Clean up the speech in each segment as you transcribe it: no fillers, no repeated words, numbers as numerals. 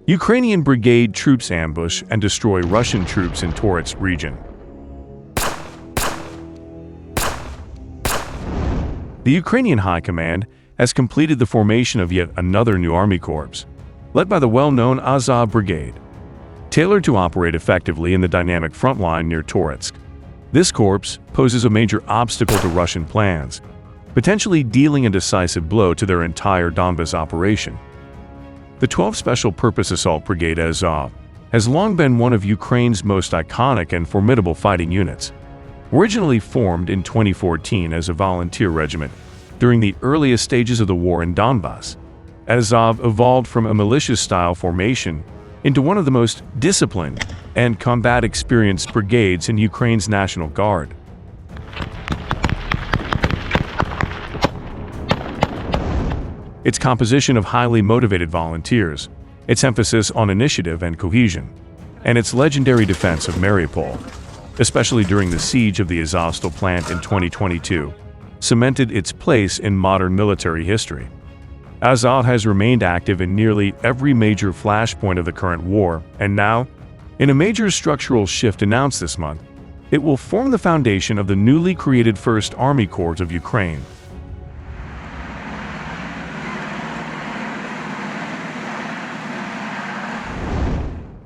Ukrainian Brigade troops ambush and destroy Russian troops in Toretsk region. The Ukrainian High Command has completed the formation of yet another new army corps, led by the well-known Azov Brigade, tailored to operate effectively in the dynamic front line near Toretsk. This corps poses a major obstacle to Russian plans, potentially dealing a decisive blow to their entire Donbas operation. The 12th Special Purpose Assault Brigade Azov has long been one of Ukraine's most iconic and formidable fighting units. Originally formed in 2014 as a volunteer regiment during the earliest stages of the war in Donbas, Azov evolved from a militia-style formation into one of the most disciplined and combat-experienced brigades in Ukraine's National Guard. Its composition of highly motivated volunteers, its emphasis on initiative and cohesion, and its legendary defense of Mariupol, especially during the siege of the Azovstal plant in 2022, cemented its place in modern military history. Azov has remained active in nearly every major flashpoint of the current war, and now, in a major structural shift announced this month, it will form the foundation of the newly created 1st Army Corps of Ukraine.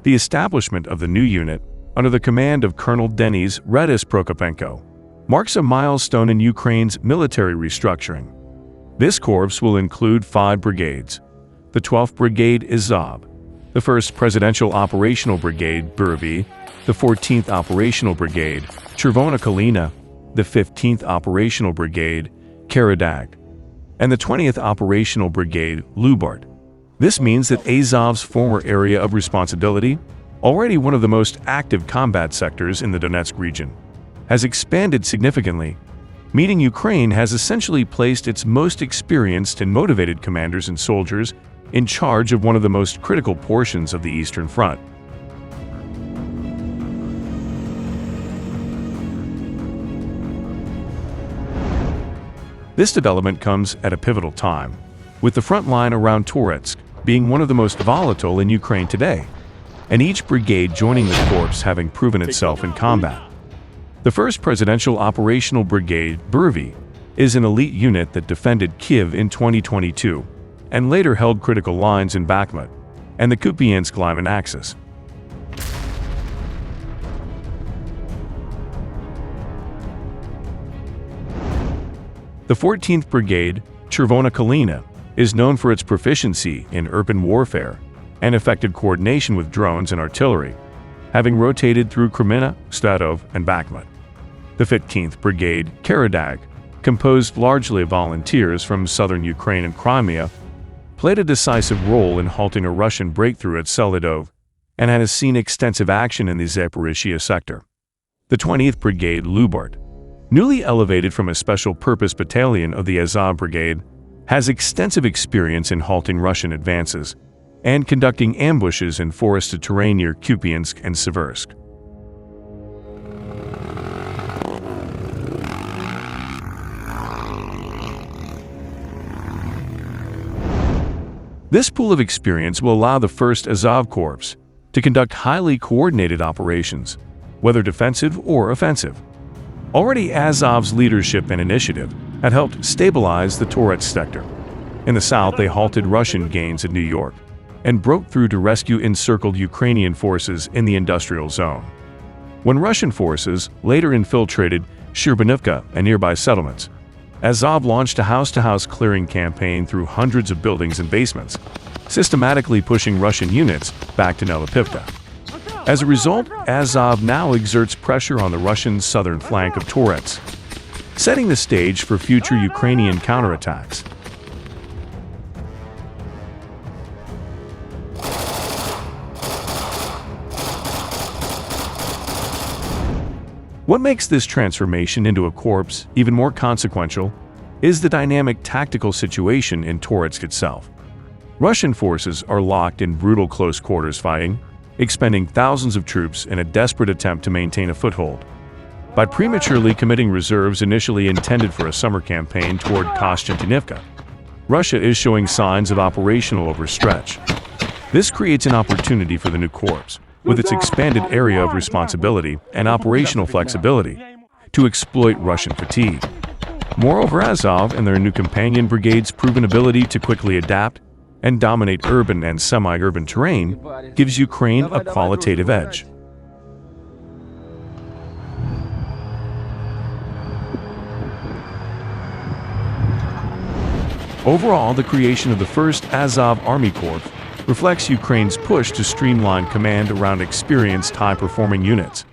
The establishment of the new unit, under the command of Colonel Denis Redis Prokopenko, marks a milestone in Ukraine's military restructuring. This corps will include 5 brigades: the 12th Brigade Azov, the 1st Presidential Operational Brigade Burvi, the 14th Operational Brigade Chervona Kalina, the 15th Operational Brigade Karadag, and the 20th Operational Brigade Lubart. This means that Azov's former area of responsibility, already one of the most active combat sectors in the Donetsk region, has expanded significantly, meaning Ukraine has essentially placed its most experienced and motivated commanders and soldiers in charge of one of the most critical portions of the Eastern Front. This development comes at a pivotal time, with the front line around Toretsk being one of the most volatile in Ukraine today, and each brigade joining the corps having proven itself in combat. The 1st Presidential Operational Brigade Burvi is an elite unit that defended Kyiv in 2022 and later held critical lines in Bakhmut and the Kupiansk-Lyman axis. The 14th Brigade Chervona Kalina is known for its proficiency in urban warfare and effective coordination with drones and artillery, having rotated through Kreminna, Stadov, and Bakhmut. The 15th Brigade Karadag, composed largely of volunteers from southern Ukraine and Crimea, played a decisive role in halting a Russian breakthrough at Selidov and has seen extensive action in the Zaporizhzhia sector. The 20th Brigade Lubart, newly elevated from a special purpose battalion of the Azov Brigade, has extensive experience in halting Russian advances and conducting ambushes in forested terrain near Kupiansk and Seversk. This pool of experience will allow the 1st Azov Corps to conduct highly coordinated operations, whether defensive or offensive. Already Azov's leadership and initiative had helped stabilize the Toretsk sector. In the south, they halted Russian gains at New York and broke through to rescue encircled Ukrainian forces in the industrial zone. When Russian forces later infiltrated Shcherbanivka and nearby settlements, Azov launched a house-to-house clearing campaign through hundreds of buildings and basements, systematically pushing Russian units back to Nelipivka. As a result, Azov now exerts pressure on the Russian southern flank of Toretsk, setting the stage for future Ukrainian counterattacks. What makes this transformation into a corps even more consequential is the dynamic tactical situation in Toretsk itself. Russian forces are locked in brutal close-quarters fighting, expending thousands of troops in a desperate attempt to maintain a foothold. By prematurely committing reserves initially intended for a summer campaign toward Kostiantynivka, Russia is showing signs of operational overstretch. This creates an opportunity for the new corps, with its expanded area of responsibility and operational flexibility, to exploit Russian fatigue. Moreover, Azov and their new companion brigade's proven ability to quickly adapt and dominate urban and semi-urban terrain gives Ukraine a qualitative edge. Overall, the creation of the first Azov Army Corps reflects Ukraine's push to streamline command around experienced, high-performing units.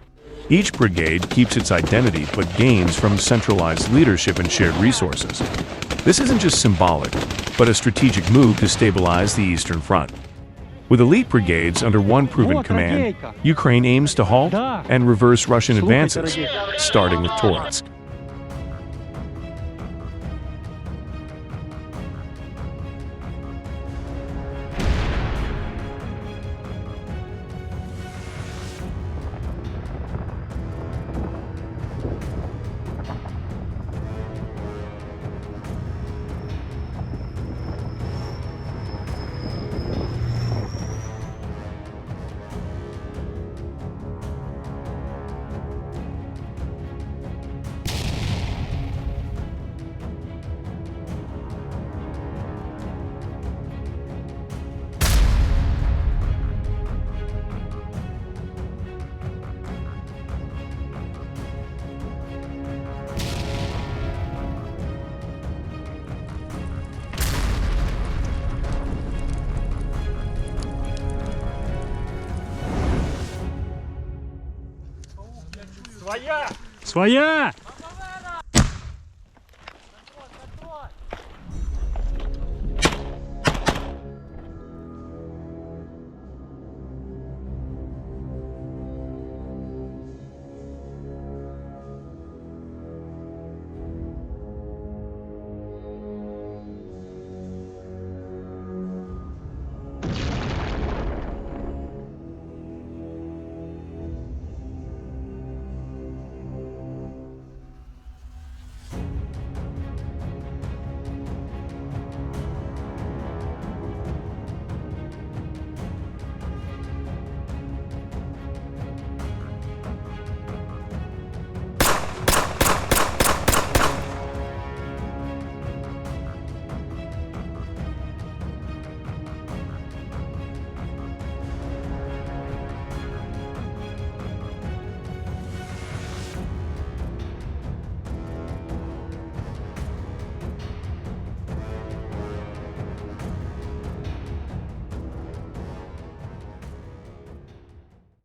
Each brigade keeps its identity but gains from centralized leadership and shared resources. This isn't just symbolic, but a strategic move to stabilize the Eastern Front. With elite brigades under one proven command, Ukraine aims to halt and reverse Russian advances, starting with Toretsk. Своя!